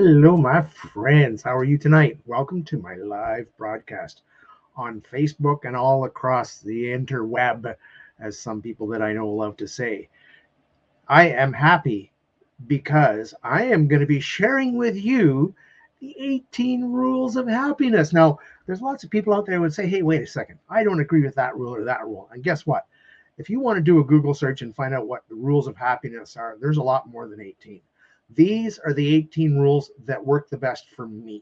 Hello, my friends. How are you tonight? Welcome to my live broadcast on Facebook and all across the interweb, as some people that I know love to say. I am happy because I am going to be sharing with you the 18 rules of happiness. Now, there's lots of people out there who would say, hey, wait a second, I don't agree with that rule or that rule. And guess what? If you want to do a Google search and find out what the rules of happiness are, there's a lot more than 18. These are the 18 rules that work the best for me.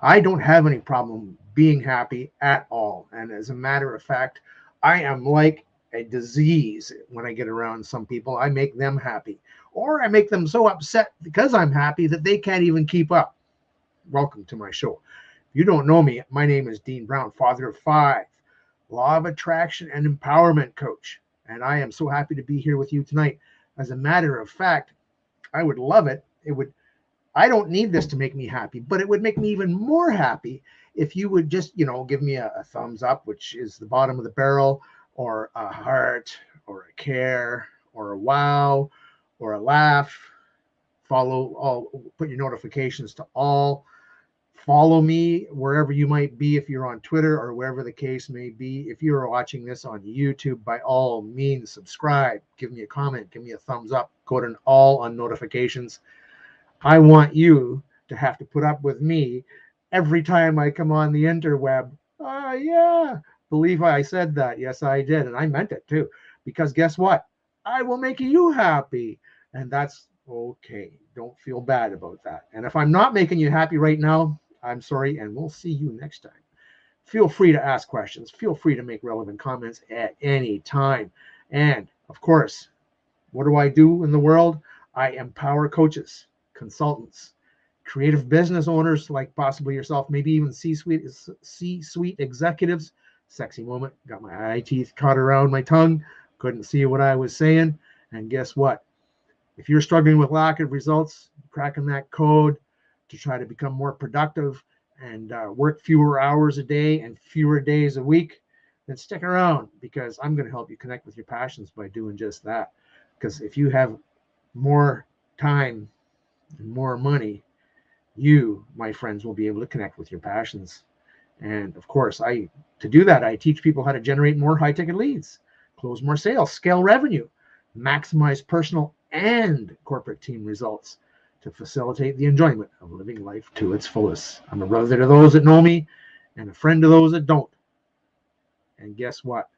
I don't have any problem being happy at all. And as a matter of fact, I am like a disease when I get around some people. I make them happy, or I make them so upset because I'm happy that they can't even keep up. Welcome to my show. If you don't know me, my name is Dean Brown, father of five, law of attraction and empowerment coach. And I am so happy to be here with you tonight. As a matter of fact, I would love it. I don't need this to make me happy, but it would make me even more happy if you would just, give me a thumbs up, which is the bottom of the barrel, or a heart, or a care, or a wow, or a laugh. Follow all, put your notifications to all. Follow me wherever you might be, if you're on Twitter or wherever the case may be. If you're watching this on YouTube, by all means, subscribe, give me a comment, give me a thumbs up, go to all on notifications. I want you to have to put up with me every time I come on the interweb. Yeah. Believe I said that. Yes, I did. And I meant it too. Because guess what? I will make you happy. And that's okay. Don't feel bad about that. And if I'm not making you happy right now, I'm sorry. And we'll see you next time. Feel free to ask questions. Feel free to make relevant comments at any time. And of course, what do I do in the world? I empower coaches, consultants, creative business owners like possibly yourself, maybe even C-suite executives. Sexy moment. Got my eye teeth caught around my tongue. Couldn't see what I was saying. And guess what? If you're struggling with lack of results, cracking that code to try to become more productive and work fewer hours a day and fewer days a week, then stick around, because I'm going to help you connect with your passions by doing just that. Because if you have more time and more money, you, my friends, will be able to connect with your passions. And of course, to do that, I teach people how to generate more high-ticket leads, close more sales, scale revenue, maximize personal and corporate team results to facilitate the enjoyment of living life to its fullest. I'm a brother to those that know me and a friend to those that don't. And guess what?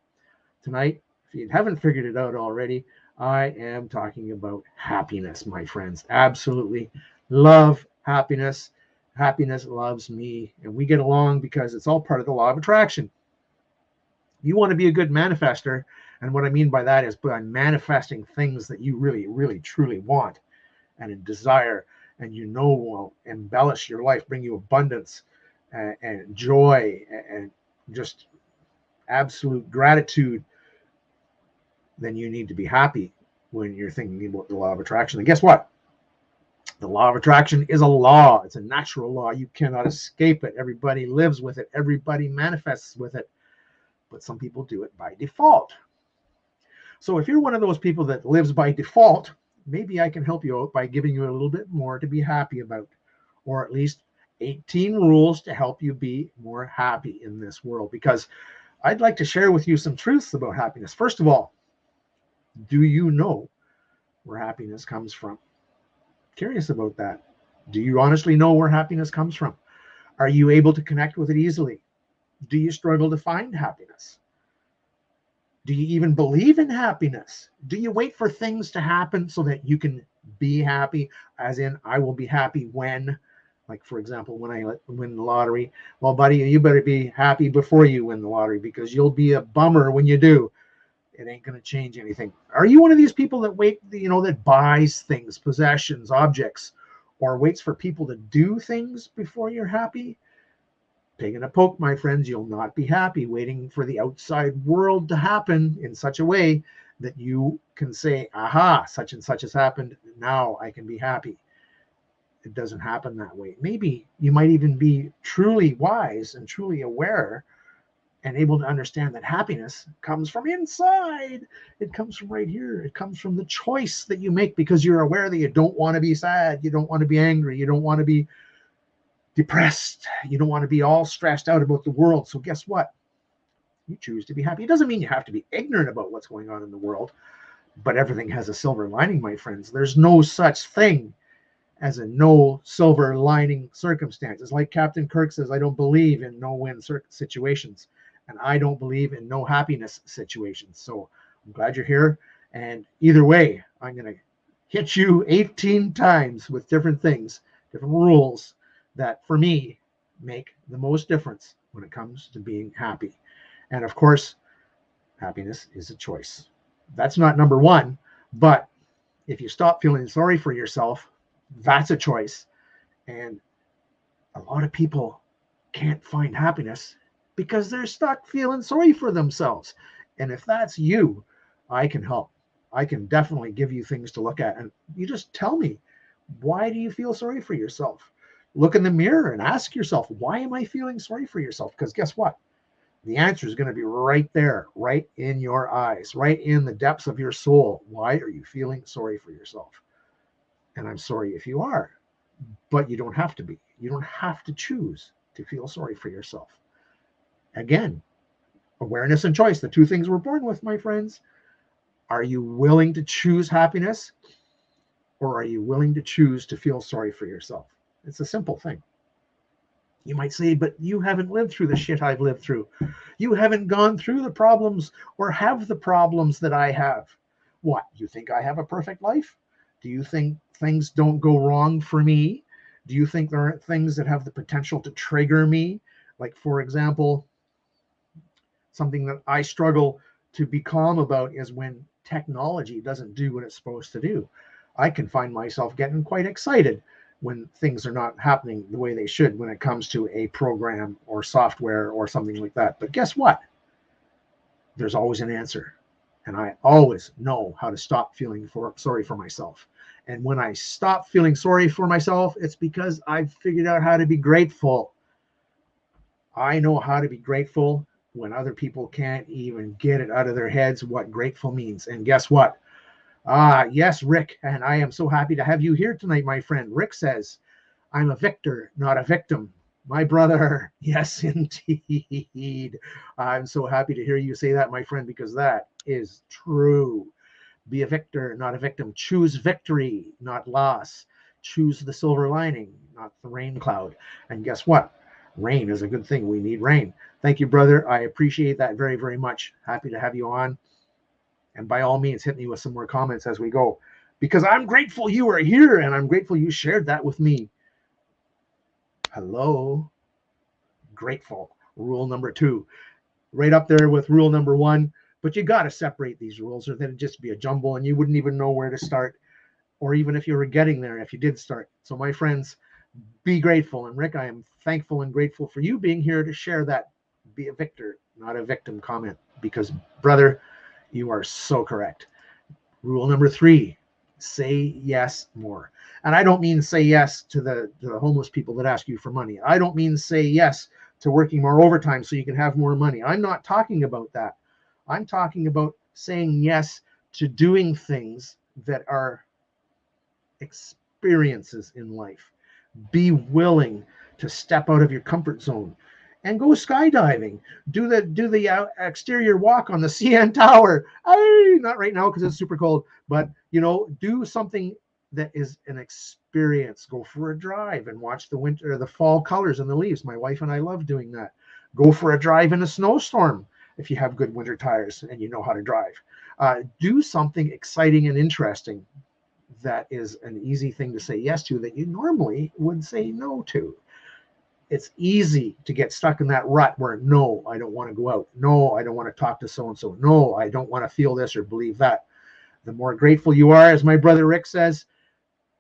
Tonight, if you haven't figured it out already, I am talking about happiness, my friends. Absolutely love happiness. Happiness loves me, and we get along because it's all part of the law of attraction. You want to be a good manifester, and what I mean by that is by manifesting things that you really, really, truly want and desire, and will embellish your life, bring you abundance and joy and just absolute gratitude. Then you need to be happy when you're thinking about the law of attraction. And guess what? The law of attraction is a law. It's a natural law. You cannot escape it. Everybody lives with it. Everybody manifests with it. But some people do it by default. So if you're one of those people that lives by default, maybe I can help you out by giving you a little bit more to be happy about, or at least 18 rules to help you be more happy in this world. Because I'd like to share with you some truths about happiness. First of all, do you know where happiness comes from? Curious about that. Do you honestly know where happiness comes from? Are you able to connect with it easily? Do you struggle to find happiness? Do you even believe in happiness? Do you wait for things to happen so that you can be happy? As in, I will be happy when, like, for example, when I win the lottery. Well, buddy, you better be happy before you win the lottery, because you'll be a bummer when you do. It ain't going to change anything. Are you one of these people that that buys things, possessions, objects, or waits for people to do things before you're happy? Pig in a poke, my friends. You'll not be happy waiting for the outside world to happen in such a way that you can say, aha, such and such has happened. Now I can be happy. It doesn't happen that way. Maybe you might even be truly wise and truly aware and able to understand that happiness comes from inside. It comes from right here. It comes from the choice that you make because you're aware that you don't want to be sad. You don't want to be angry. You don't want to be depressed. You don't want to be all stressed out about the world. So guess what? You choose to be happy. It doesn't mean you have to be ignorant about what's going on in the world, but everything has a silver lining, my friends. There's no such thing as a no silver lining circumstance. It's like Captain Kirk says, I don't believe in no-win situations, and I don't believe in no happiness situations. So I'm glad you're here. And either way, I'm going to hit you 18 times with different things, different rules that for me make the most difference when it comes to being happy. And of course, happiness is a choice. That's not number one, but if you stop feeling sorry for yourself, that's a choice. And a lot of people can't find happiness because they're stuck feeling sorry for themselves. And if that's you, I can help. I can definitely give you things to look at. And you just tell me, why do you feel sorry for yourself? Look in the mirror and ask yourself, why am I feeling sorry for yourself? Because guess what? The answer is going to be right there, right in your eyes, right in the depths of your soul. Why are you feeling sorry for yourself? And I'm sorry if you are, but you don't have to be. You don't have to choose to feel sorry for yourself. Again, awareness and choice, the two things we're born with, my friends. Are you willing to choose happiness, or are you willing to choose to feel sorry for yourself? It's a simple thing. You might say, but you haven't lived through the shit I've lived through. You haven't gone through the problems or have the problems that I have. What? You think I have a perfect life? Do you think things don't go wrong for me? Do you think there aren't things that have the potential to trigger me? Like, for example, something that I struggle to be calm about is when technology doesn't do what it's supposed to do. I can find myself getting quite excited when things are not happening the way they should when it comes to a program or software or something like that. But guess what? There's always an answer. And I always know how to stop feeling sorry for myself. And when I stop feeling sorry for myself, it's because I've figured out how to be grateful. I know how to be grateful when other people can't even get it out of their heads what grateful means. And guess what? Yes, Rick, and I am so happy to have you here tonight, my friend. Rick says, I'm a victor, not a victim. My brother, yes, indeed. I'm so happy to hear you say that, my friend, because that is true. Be a victor, not a victim. Choose victory, not loss. Choose the silver lining, not the rain cloud. And guess what? Rain is a good thing. We need rain. Thank you, brother. I appreciate that very, very much. Happy to have you on. And by all means, hit me with some more comments as we go, because I'm grateful you are here and I'm grateful you shared that with me. Hello. Grateful. Rule number 2, right up there with rule number 1. But you got to separate these rules, or then it'd just be a jumble and you wouldn't even know where to start, or even if you were getting there, if you did start. So, my friends, be grateful. And Rick, I am thankful and grateful for you being here to share that be a victor, not a victim comment, because, brother, you are so correct. Rule number 3, say yes more. And I don't mean say yes to the homeless people that ask you for money. I don't mean say yes to working more overtime so you can have more money. I'm not talking about that. I'm talking about saying yes to doing things that are experiences in life. Be willing to step out of your comfort zone and go skydiving. Do the exterior walk on the CN Tower. Not right now because it's super cold, but do something that is an experience. Go for a drive and watch the fall colors in the leaves. My wife and I love doing that. Go for a drive in a snowstorm if you have good winter tires and you know how to drive. Do something exciting and interesting that is an easy thing to say yes to that you normally would say no to. It's easy to get stuck in that rut where, no, I don't want to go out. No, I don't want to talk to so-and-so. No, I don't want to feel this or believe that. The more grateful you are, as my brother Rick says,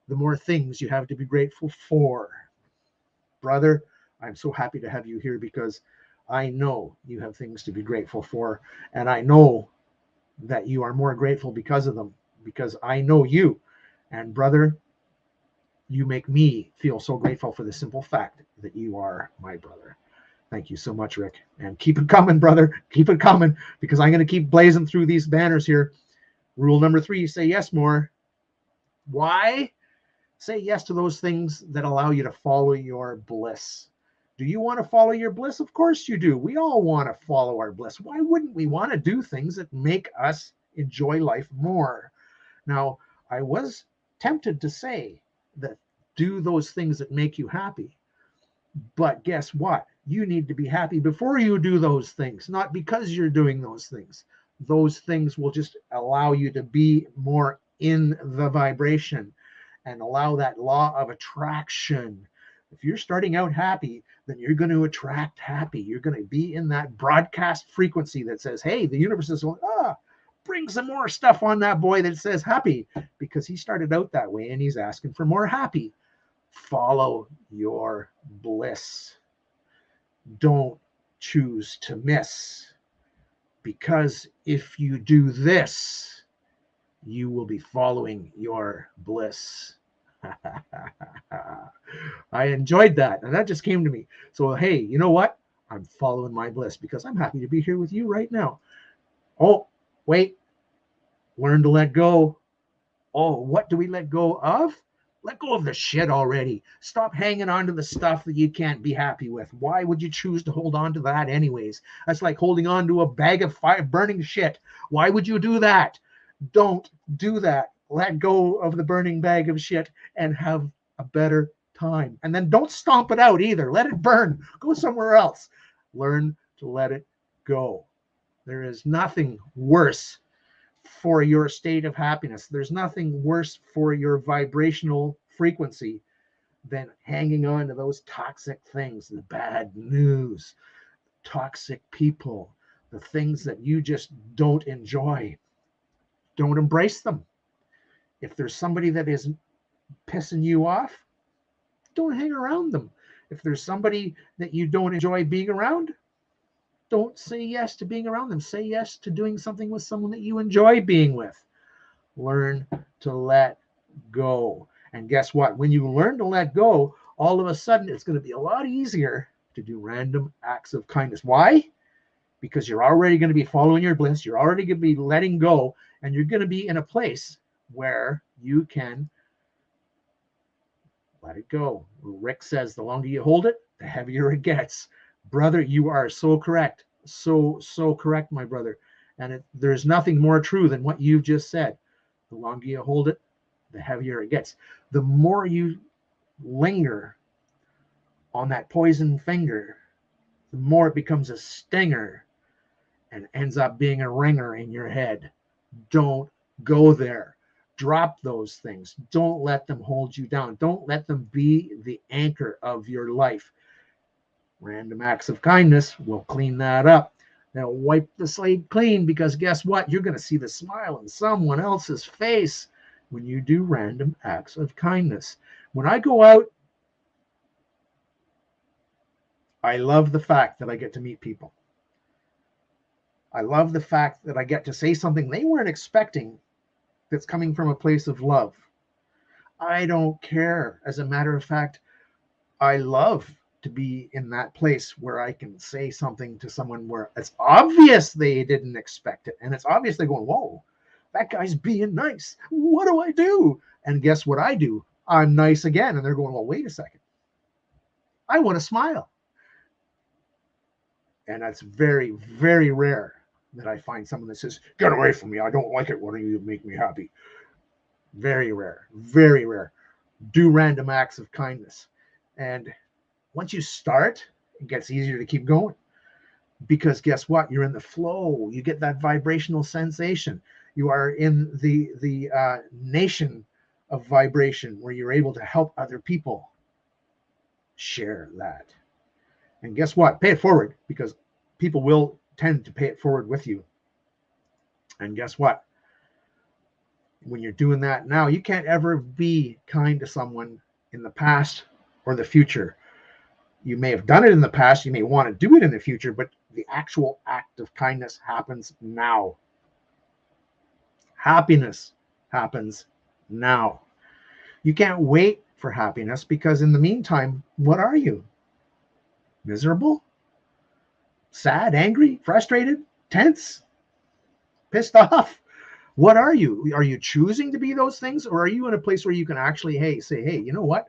the more things you have to be grateful for. Brother, I'm so happy to have you here because I know you have things to be grateful for. And I know that you are more grateful because of them, because I know you. And brother, you make me feel so grateful for the simple fact that you are my brother. Thank you so much, Rick. And keep it coming, brother. Keep it coming, because I'm going to keep blazing through these banners here. Rule number 3, say yes more. Why? Say yes to those things that allow you to follow your bliss. Do you want to follow your bliss? Of course you do. We all want to follow our bliss. Why wouldn't we want to do things that make us enjoy life more? Now, I was tempted to say that do those things that make you happy. But guess what? You need to be happy before you do those things, not because you're doing those things. Those things will just allow you to be more in the vibration and allow that law of attraction. If you're starting out happy, then you're going to attract happy. You're going to be in that broadcast frequency that says, hey, the universe is going, bring some more stuff on that boy that says happy, because he started out that way and he's asking for more happy. Follow your bliss. Don't choose to miss, because if you do this, you will be following your bliss. I enjoyed that, and that just came to me. So, hey, you know what? I'm following my bliss because I'm happy to be here with you right now. Oh, wait. Learn to let go. Oh, what do we let go of? Let go of the shit already. Stop hanging on to the stuff that you can't be happy with. Why would you choose to hold on to that anyways? That's like holding on to a bag of fire, burning shit. Why would you do that? Don't do that. Let go of the burning bag of shit and have a better time. And then don't stomp it out either. Let it burn. Go somewhere else. Learn to let it go. There is nothing worse for your state of happiness. There's nothing worse for your vibrational frequency than hanging on to those toxic things, the bad news, toxic people, the things that you just don't enjoy. Don't embrace them. If there's somebody that is pissing you off, don't hang around them. If there's somebody that you don't enjoy being around, don't say yes to being around them. Say yes to doing something with someone that you enjoy being with. Learn to let go. And guess what? When you learn to let go, all of a sudden it's going to be a lot easier to do random acts of kindness. Why? Because you're already going to be following your bliss. You're already going to be letting go, and you're going to be in a place where you can let it go. Rick says the longer you hold it, the heavier it gets. Brother, you are so correct. So correct, my brother. And there's nothing more true than what you've just said. The longer you hold it, the heavier it gets. The more you linger on that poison finger, the more it becomes a stinger and ends up being a ringer in your head. Don't go there. Drop those things. Don't let them hold you down. Don't let them be the anchor of your life. Random acts of kindness will clean that up. Now wipe the slate clean, because guess what? You're going to see the smile on someone else's face when you do random acts of kindness. When I go out, I love the fact that I get to meet people. I love the fact that I get to say something they weren't expecting that's coming from a place of love. I don't care. As a matter of fact, I love to be in that place where I can say something to someone where it's obvious they didn't expect it. And it's obvious they're going, whoa, that guy's being nice. What do I do? And guess what I do? I'm nice again. And they're going, well, wait a second. I want to smile. And that's very, very rare that I find someone that says, get away from me. I don't like it when you make me happy. Very rare, very rare. Do random acts of kindness. And once you start, it gets easier to keep going, because guess what? You're in the flow. You get that vibrational sensation. You are in the nation of vibration where you're able to help other people share that. And guess what? Pay it forward, because people will tend to pay it forward with you. And guess what? When you're doing that now, you can't ever be kind to someone in the past or the future. You may have done it in the past. You may want to do it in the future, but the actual act of kindness happens now. Happiness happens now. You can't wait for happiness, because in the meantime, what are you? Miserable? sad, angry, frustrated, tense, pissed off? What are you? Are you choosing to be those things, or are you in a place where you can actually, say, hey, you know what?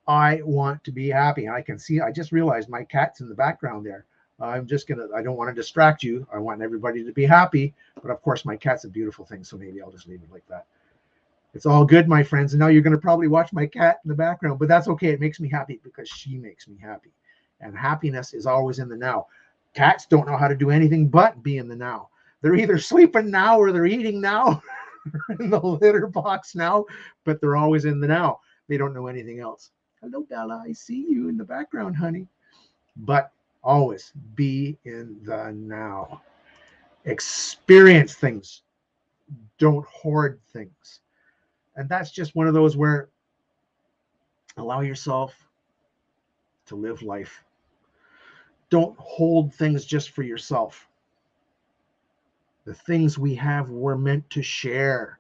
I want to be happy. I can see, I just realized my cat's in the background there. I don't want to distract you. I want everybody to be happy. But of course, my cat's a beautiful thing. So maybe I'll just leave it like that. It's all good, my friends. And now you're going to probably watch my cat in the background, but that's okay. It makes me happy because she makes me happy. And happiness is always in the now. Cats don't know how to do anything but be in the now. They're either sleeping now or they're eating now in the litter box now, but they're always in the now. They don't know anything else. Hello, Bella. I see you in the background, honey. But always be in the now. Experience things. Don't hoard things. And that's just one of those where allow yourself to live life. Don't hold things just for yourself. The things we have, we're meant to share.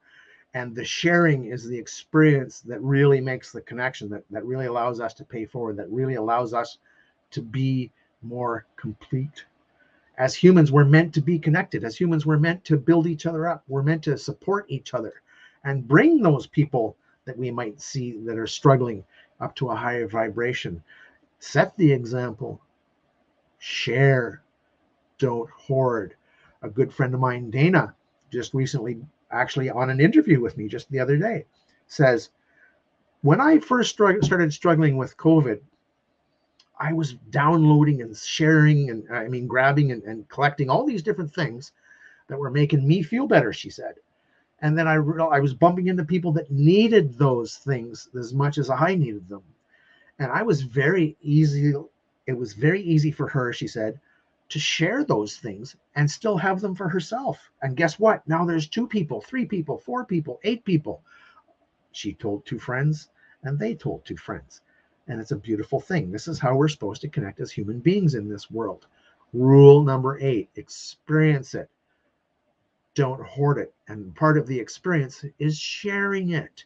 And the sharing is the experience that really makes the connection, that really allows us to pay forward, that really allows us to be more complete. As humans, we're meant to be connected. As humans, we're meant to build each other up. We're meant to support each other and bring those people that we might see that are struggling up to a higher vibration. Set the example. Share. Don't hoard. A good friend of mine, Dana, just recently, actually on an interview with me just the other day, says, when I first started struggling with COVID, I was downloading and sharing and grabbing and collecting all these different things that were making me feel better, she said. And then I was bumping into people that needed those things as much as I needed them. And it was very easy for her, she said, to share those things and still have them for herself. And guess what? Now there's 2 people, 3 people, 4 people, 8 people. She told 2 friends and they told 2 friends. And it's a beautiful thing. This is how we're supposed to connect as human beings in this world. Rule number 8, experience it. Don't hoard it. And part of the experience is sharing it.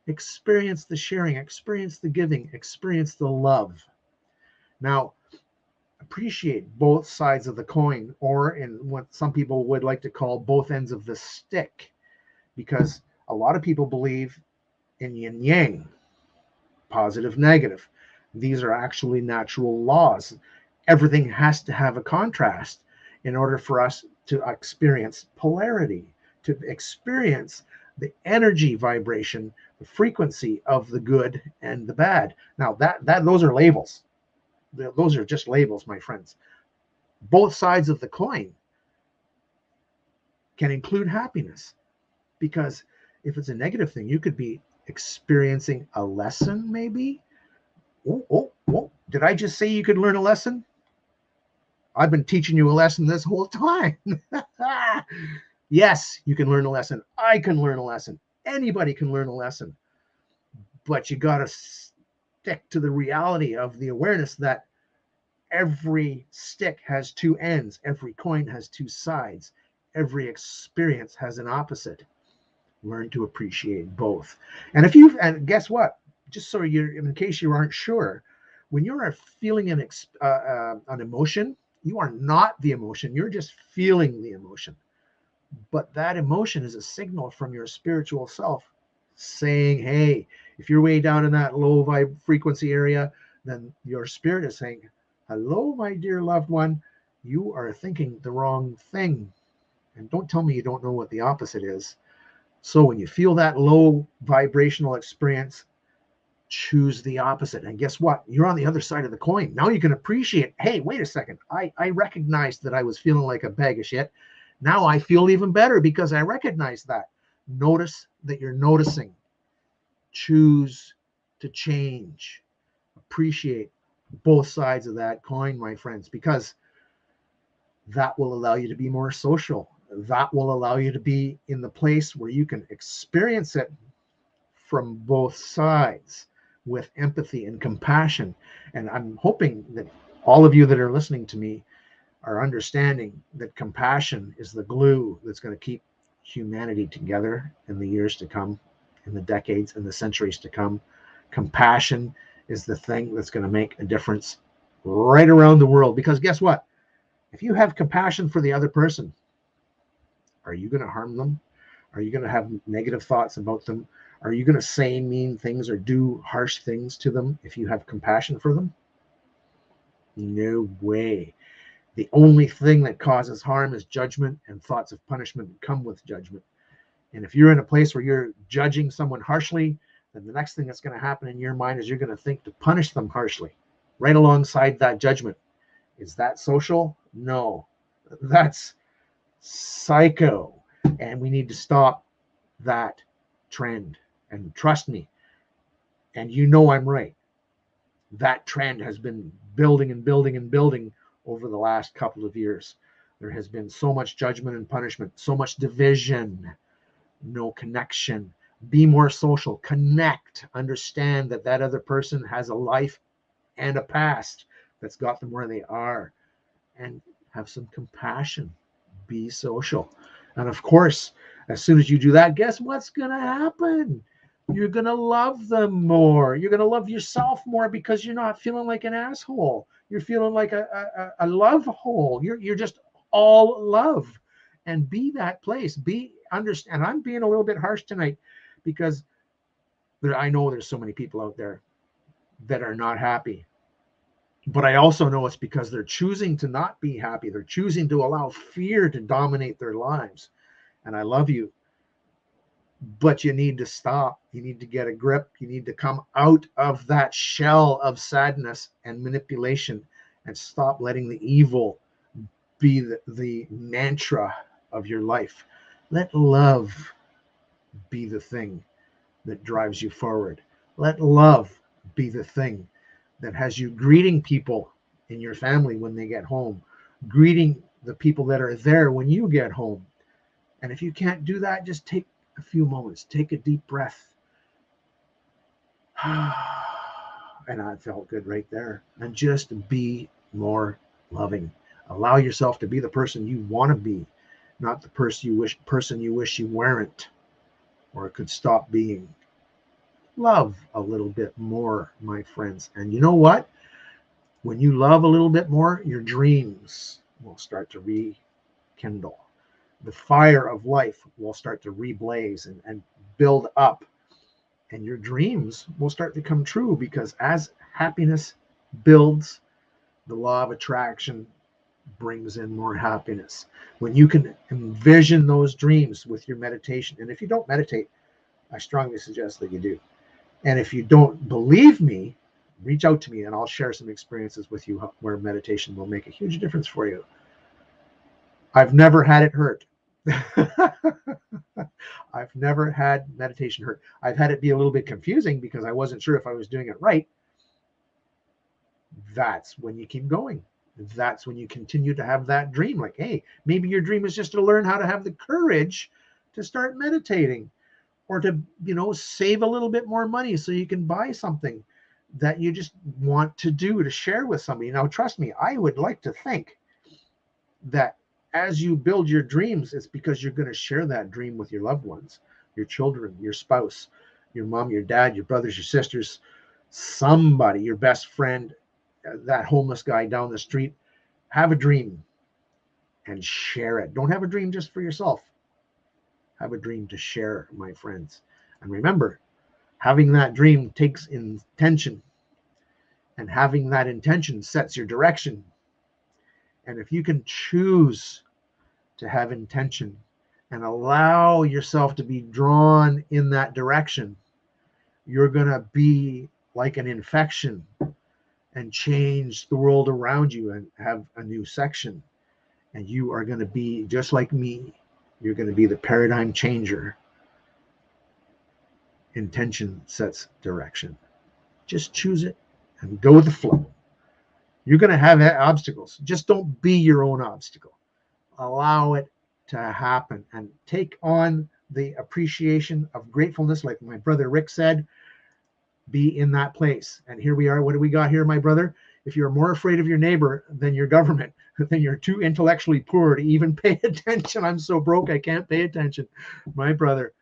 Experience the sharing, experience the giving, experience the love. Now, appreciate both sides of the coin, or in what some people would like to call both ends of the stick, because a lot of people believe in yin yang, positive, negative. These are actually natural laws. Everything has to have a contrast in order for us to experience polarity, to experience the energy vibration, the frequency of the good and the bad. Now, those are labels. Those are just labels, my friends. Both sides of the coin can include happiness, because if it's a negative thing, you could be experiencing a lesson, maybe. Oh, did I just say you could learn a lesson? I've been teaching you a lesson this whole time. Yes, you can learn a lesson. I can learn a lesson. Anybody can learn a lesson. But you got to stick to the reality of the awareness that every stick has 2 ends. Every coin has 2 sides. Every experience has an opposite. Learn to appreciate both. And guess what? Just so in case you aren't sure, when you are feeling an emotion, you are not the emotion. You're just feeling the emotion. But that emotion is a signal from your spiritual self saying, hey, if you're way down in that low vibe frequency area, then your spirit is saying, hello, my dear loved one, you are thinking the wrong thing. And don't tell me you don't know what the opposite is. So when you feel that low vibrational experience, choose the opposite. And guess what? You're on the other side of the coin. Now you can appreciate, hey, wait a second. I recognized that I was feeling like a bag of shit. Now I feel even better because I recognize that. Notice that you're noticing. Choose to change. Appreciate both sides of that coin, my friends, because that will allow you to be more social. That will allow you to be in the place where you can experience it from both sides with empathy and compassion. And I'm hoping that all of you that are listening to me are understanding that compassion is the glue that's going to keep humanity together in the years to come, in the decades and the centuries to come. Compassion is the thing that's going to make a difference right around the world. Because guess what? If you have compassion for the other person, are you going to harm them? Are you going to have negative thoughts about them? Are you going to say mean things or do harsh things to them if you have compassion for them? No way. The only thing that causes harm is judgment, and thoughts of punishment come with judgment. And if you're in a place where you're judging someone harshly, then the next thing that's going to happen in your mind is you're going to think to punish them harshly, right alongside that judgment. Is that social? No, that's psycho. And we need to stop that trend. And trust me, and you know I'm right, that trend has been building and building and building over the last couple of years. There has been so much judgment and punishment, so much division, no connection. Be more social, connect, understand that that other person has a life and a past that's got them where they are, and have some compassion. Be social. And of course, as soon as you do that, guess what's going to happen? You're going to love them more. You're going to love yourself more because you're not feeling like an asshole. You're feeling like a love hole. You're just all love. And be that place. Be understand. I'm being a little bit harsh tonight because I know there's so many people out there that are not happy. But I also know it's because they're choosing to not be happy. They're choosing to allow fear to dominate their lives. And I love you, but you need to stop. You need to get a grip. You need to come out of that shell of sadness and manipulation and stop letting the evil be the mantra of your life. Let love be the thing that drives you forward. Let love be the thing that has you greeting people in your family when they get home, greeting the people that are there when you get home. And if you can't do that, just take a few moments, take a deep breath. And I felt good right there. And just be more loving. Allow yourself to be the person you want to be, not the person you wish you weren't or could stop being. Love a little bit more, my friends. And you know what? When you love a little bit more, your dreams will start to rekindle. The fire of life will start to reblaze and build up. And your dreams will start to come true because as happiness builds, the law of attraction brings in more happiness. When you can envision those dreams with your meditation, and if you don't meditate, I strongly suggest that you do. And if you don't believe me, reach out to me and I'll share some experiences with you where meditation will make a huge difference for you. I've never had it hurt. I've never had meditation hurt. I've had it be a little bit confusing because I wasn't sure if I was doing it right. That's when you keep going. That's when you continue to have that dream. Like, hey, maybe your dream is just to learn how to have the courage to start meditating, or to, save a little bit more money so you can buy something that you just want to do to share with somebody. Now, trust me, I would like to think that as you build your dreams, it's because you're going to share that dream with your loved ones, your children, your spouse, your mom, your dad, your brothers, your sisters, somebody, your best friend, that homeless guy down the street. Have a dream and share it. Don't have a dream just for yourself. Have a dream to share, my friends. And remember, having that dream takes intention, and having that intention sets your direction. And if you can choose to have intention and allow yourself to be drawn in that direction, you're going to be like an infection and change the world around you and have a new section. And you are going to be just like me. You're going to be the paradigm changer. Intention sets direction. Just choose it and go with the flow. You're going to have obstacles. Just don't be your own obstacle. Allow it to happen and take on the appreciation of gratefulness. Like my brother Rick said, be in that place. And here we are. What do we got here, my brother? If you're more afraid of your neighbor than your government, then you're too intellectually poor to even pay attention. I'm so broke, I can't pay attention. My brother,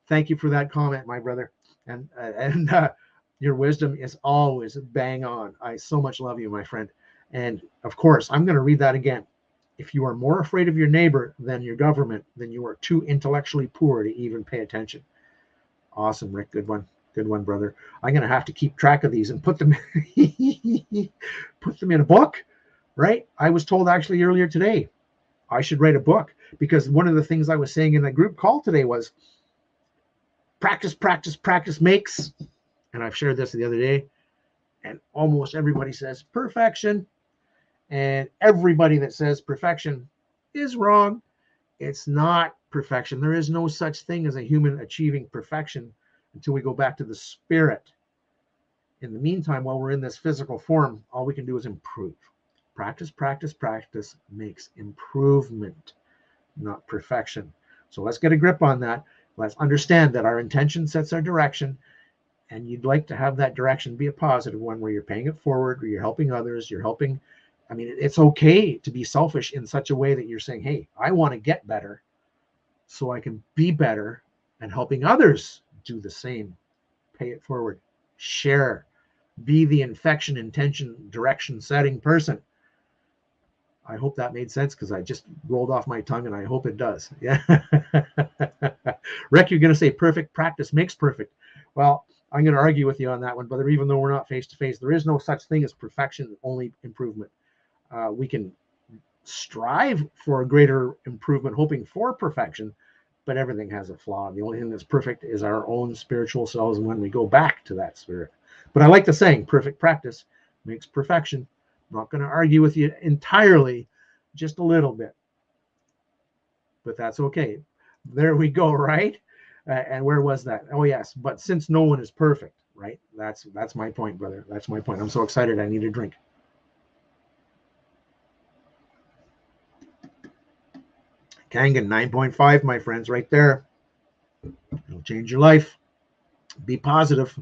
thank you for that comment, my brother. And your wisdom is always bang on. I so much love you, my friend. And of course, I'm going to read that again. If you are more afraid of your neighbor than your government, then you are too intellectually poor to even pay attention. Awesome, Rick. Good one. Good one, brother. I'm going to have to keep track of these and put them put them in a book, right? I was told actually earlier today I should write a book, because one of the things I was saying in the group call today was practice, practice, practice makes, and I've shared this the other day, and almost everybody says perfection, and everybody that says perfection is wrong. It's not perfection. There is no such thing as a human achieving perfection until we go back to the spirit. In the meantime, while we're in this physical form, all we can do is improve. Practice, practice, practice makes improvement, not perfection. So let's get a grip on that. Let's understand that our intention sets our direction, and you'd like to have that direction be a positive one where you're paying it forward, where you're helping others, you're helping. I mean, it's okay to be selfish in such a way that you're saying, hey, I want to get better so I can be better, and helping others do the same. Pay it forward. Share. Be the infection, intention, direction setting person. I hope that made sense, because I just rolled off my tongue, and I hope it does. Yeah. Rick, you're going to say perfect practice makes perfect. Well, I'm going to argue with you on that one, brother. Even though we're not face to face, there is no such thing as perfection, only improvement. We can strive for a greater improvement, hoping for perfection, but everything has a flaw. The only thing that's perfect is our own spiritual selves, and when we go back to that spirit. But I like the saying, perfect practice makes perfection. I'm not going to argue with you entirely, just a little bit. But that's okay. There we go, right? And where was that? Oh, yes. But since no one is perfect, right? That's my point, brother. That's my point. I'm so excited. I need a drink. Kangen 9.5, my friends, right there. It'll change your life. Be positive.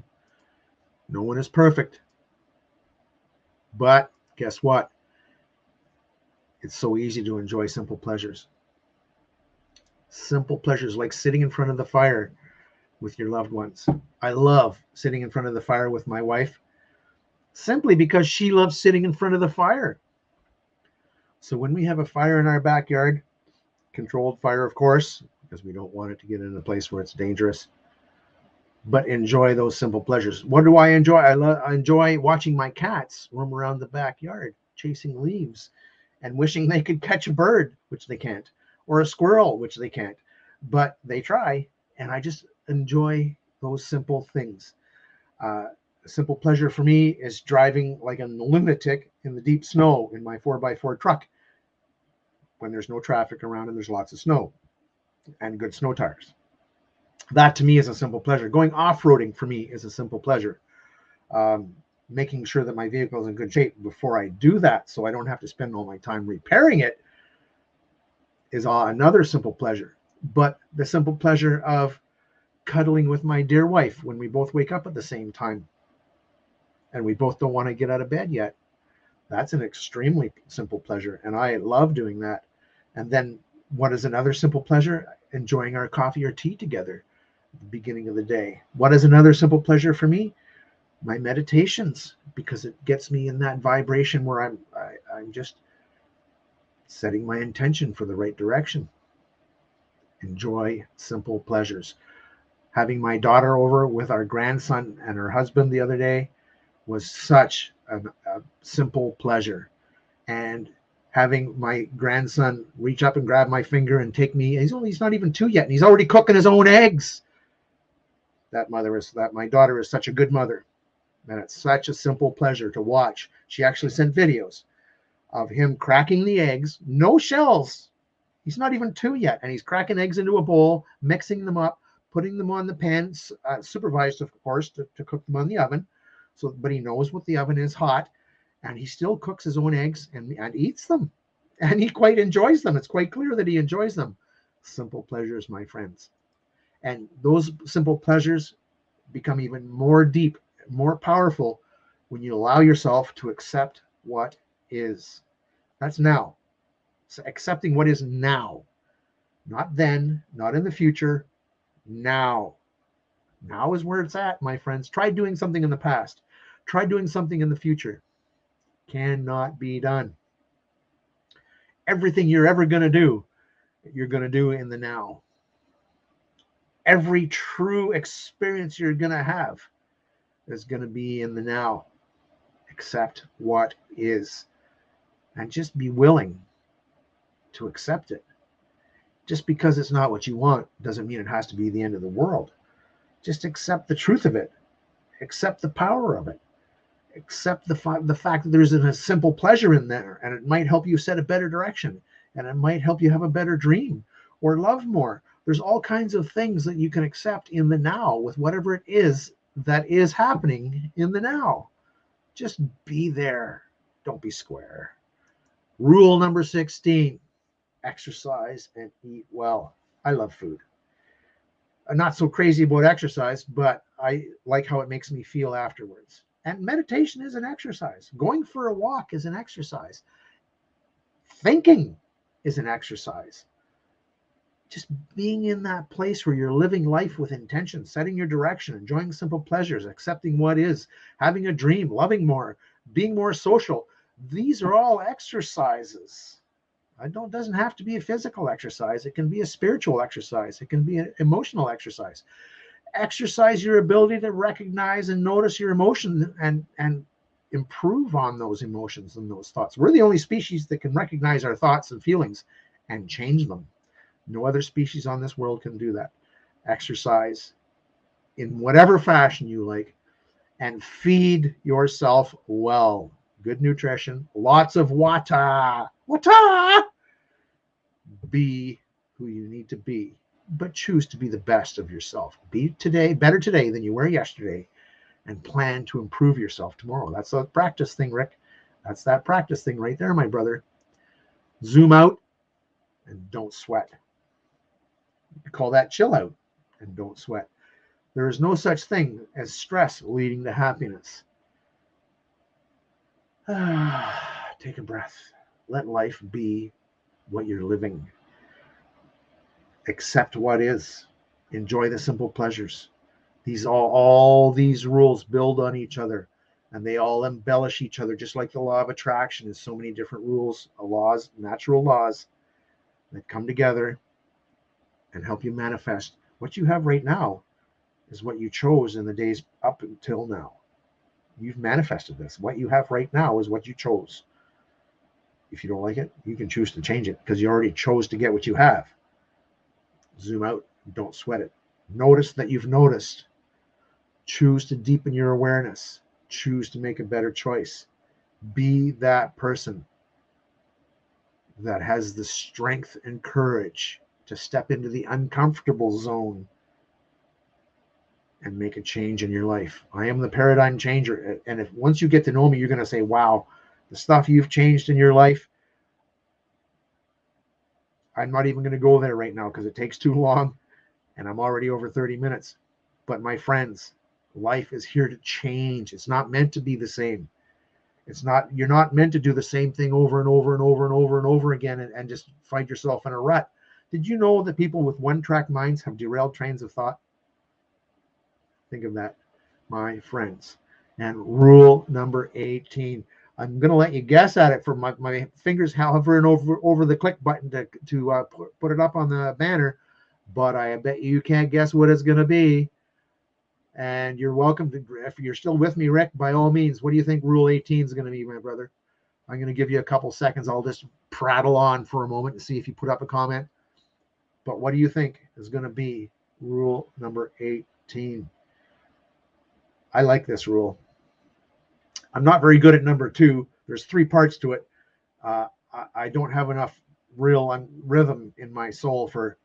No one is perfect. But guess what? It's so easy to enjoy simple pleasures. Simple pleasures like sitting in front of the fire with your loved ones. I love sitting in front of the fire with my wife simply because she loves sitting in front of the fire. So when we have a fire in our backyard, controlled fire, of course, because we don't want it to get in a place where it's dangerous, but enjoy those simple pleasures. What do I enjoy? I enjoy watching my cats roam around the backyard, chasing leaves and wishing they could catch a bird, which they can't, or a squirrel, which they can't, but they try. And I just enjoy those simple things. A simple pleasure for me is driving like a lunatic in the deep snow in my 4x4 truck when there's no traffic around and there's lots of snow and good snow tires. That to me is a simple pleasure. Going off-roading for me is a simple pleasure. Making sure that my vehicle is in good shape before I do that, so I don't have to spend all my time repairing it, is another simple pleasure. But the simple pleasure of cuddling with my dear wife when we both wake up at the same time and we both don't want to get out of bed yet, that's an extremely simple pleasure, and I love doing that. And then what is another simple pleasure? Enjoying our coffee or tea together at the beginning of the day. What is another simple pleasure for me? My meditations, because it gets me in that vibration where I'm just setting my intention for the right direction. Enjoy simple pleasures. Having my daughter over with our grandson and her husband the other day was such a simple pleasure. And having my grandson reach up and grab my finger and take me, he's not even 2 yet, and he's already cooking his own eggs. My daughter is such a good mother. And it's such a simple pleasure to watch. She actually sent videos of him cracking the eggs, no shells. He's not even 2 yet, and he's cracking eggs into a bowl, mixing them up, putting them on the pan, supervised, of course, to cook them on the oven. But he knows what the oven is hot, and he still cooks his own eggs and eats them, and he quite enjoys them. It's quite clear that he enjoys them. Simple pleasures, my friends. And those simple pleasures become even more deep, more powerful when you allow yourself to accept what is. That's now. So accepting what is now, not then, not in the future, now. Now is where it's at, my friends. Try doing something in the past. Try doing something in the future. Cannot be done. Everything you're ever going to do, you're going to do in the now. Every true experience you're going to have is going to be in the now. Accept what is, and just be willing to accept it. Just because it's not what you want doesn't mean it has to be the end of the world. Just accept the truth of it. Accept the power of it. Accept the fact that there's a simple pleasure in there, and it might help you set a better direction, and it might help you have a better dream or love more. There's all kinds of things that you can accept in the now with whatever it is that is happening in the now. Just be there. Don't be square. Rule number 16, exercise and eat well. I love food. I'm not so crazy about exercise, but I like how it makes me feel afterwards. And meditation is an exercise. Going for a walk is an exercise. Thinking is an exercise. Just being in that place where you're living life with intention, setting your direction, enjoying simple pleasures, accepting what is, having a dream, loving more, being more social. These are all exercises. It doesn't have to be a physical exercise. It can be a spiritual exercise. It can be an emotional exercise. Exercise your ability to recognize and notice your emotions and improve on those emotions and those thoughts. We're the only species that can recognize our thoughts and feelings and change them. No other species on this world can do that. Exercise in whatever fashion you like, and feed yourself well. Good nutrition, lots of water. Water! Be who you need to be, but choose to be the best of yourself. Be today, better today than you were yesterday, and plan to improve yourself tomorrow. That's a practice thing, Rick. That's that practice thing right there, my brother. Zoom out and don't sweat. You call that chill out and don't sweat. There is no such thing as stress leading to happiness. Take a breath. Let life be what you're living. Accept what is. Enjoy the simple pleasures. All these rules build on each other, and they all embellish each other, just like the law of attraction is so many different rules, laws, natural laws that come together and help you manifest. What you have right now is what you chose in the days up until now. You've manifested this. What you have right now is what you chose. If you don't like it, you can choose to change it because you already chose to get what you have. Zoom out. Don't sweat it. Notice that you've noticed. Choose to deepen your awareness. Choose to make a better choice. Be that person that has the strength and courage to step into the uncomfortable zone and make a change in your life. I am the paradigm changer. And if once you get to know me, you're going to say, wow, the stuff you've changed in your life, I'm not even going to go there right now because it takes too long and I'm already over 30 minutes. But my friends, life is here to change. It's not meant to be the same. You're not meant to do the same thing over and over and over and over and over again and just find yourself in a rut. Did you know that people with one-track minds have derailed trains of thought? Think of that, my friends. And rule number 18. I'm going to let you guess at it for my fingers hovering over the click button to put it up on the banner. But I bet you can't guess what it's going to be. And you're welcome to, if you're still with me, Rick, by all means, what do you think rule 18 is going to be, my brother? I'm going to give you a couple seconds. I'll just prattle on for a moment and see if you put up a comment. But what do you think is going to be rule number 18? I like this rule. I'm not very good at number 2. There's 3 parts to it. I don't have enough real rhythm in my soul for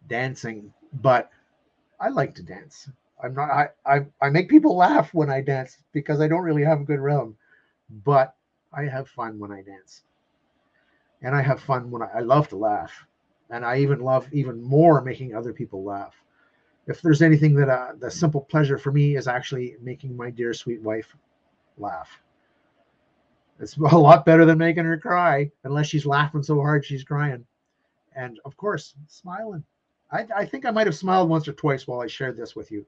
dancing, but I like to dance. I make people laugh when I dance because I don't really have a good rhythm, but I have fun when I dance. And I have fun when I love to laugh. And I even love even more making other people laugh. If there's anything that the simple pleasure for me is actually making my dear sweet wife laugh. It's a lot better than making her cry, unless she's laughing so hard she's crying. And of course, smiling. I think I might have smiled once or twice while I shared this with you,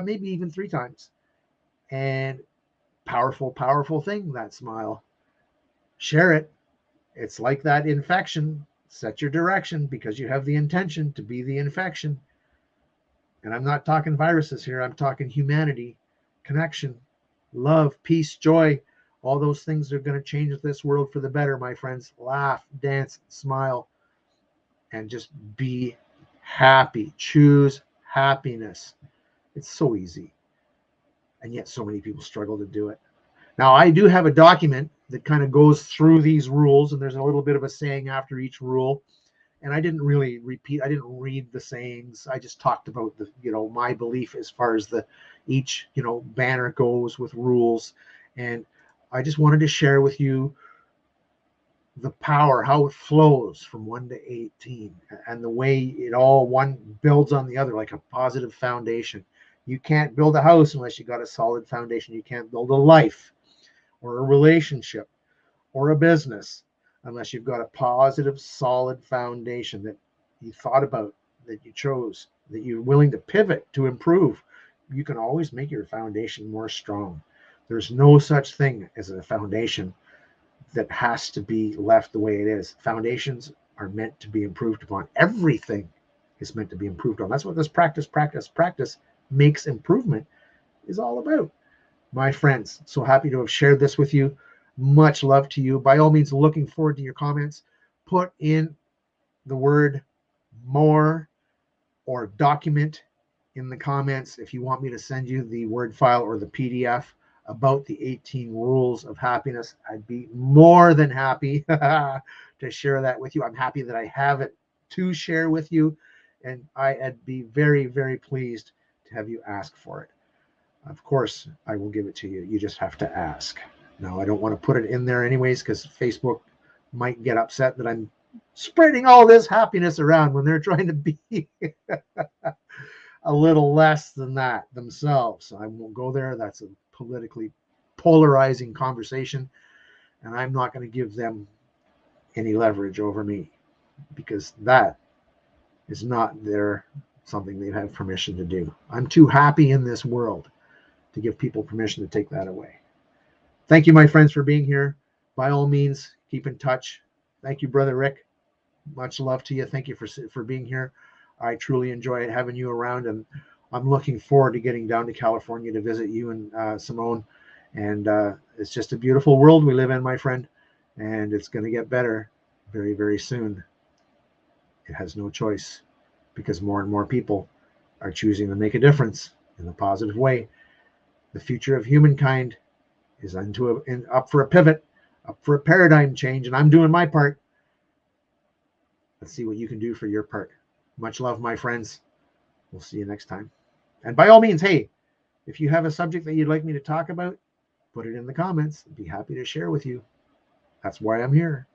maybe even 3 times. And powerful, powerful thing, that smile. Share it. It's like that infection. Set your direction because you have the intention to be the infection. And I'm not talking viruses here. I'm talking humanity, connection, love, peace, joy. All those things are going to change this world for the better, my friends. Laugh, dance, smile, and just be happy. Choose happiness. It's so easy. And yet so many people struggle to do it. Now, I do have a document that kind of goes through these rules, and there's a little bit of a saying after each rule. And I didn't really repeat, I didn't read the sayings. I just talked about the, my belief as far as the each, banner goes with rules. And I just wanted to share with you the power, how it flows from 1 to 18, and the way it all one builds on the other like a positive foundation. You can't build a house unless you got a solid foundation. You can't build a life or a relationship or a business unless you've got a positive, solid foundation that you thought about, that you chose, that you're willing to pivot to improve. You can always make your foundation more strong. There's no such thing as a foundation that has to be left the way it is. Foundations are meant to be improved upon. Everything is meant to be improved on. That's what this practice makes improvement is all about. My friends, so happy to have shared this with you. Much love to you. By all means, looking forward to your comments. Put in the word more or document in the comments if you want me to send you the Word file or the PDF about the 18 rules of happiness. I'd be more than happy to share that with you. I'm happy that I have it to share with you, and I'd be very, very pleased to have you ask for it. Of course, I will give it to you. You just have to ask. Now, I don't want to put it in there anyways because Facebook might get upset that I'm spreading all this happiness around when they're trying to be a little less than that themselves. I won't go there. That's a politically polarizing conversation, and I'm not going to give them any leverage over me because that is not something they have permission to do. I'm too happy in this world to give people permission to take that away. Thank you, my friends, for being here. By all means, keep in touch. Thank you, Brother Rick. Much love to you. Thank you for being here. I truly enjoy having you around, and I'm looking forward to getting down to California to visit you and Simone. And it's just a beautiful world we live in, my friend, and it's going to get better very, very soon. It has no choice because more and more people are choosing to make a difference in a positive way. The future of humankind is up for a pivot, up for a paradigm change, and I'm doing my part. Let's see what you can do for your part. Much love, my friends. We'll see you next time. And by all means, hey, if you have a subject that you'd like me to talk about, put it in the comments. I'd be happy to share with you. That's why I'm here.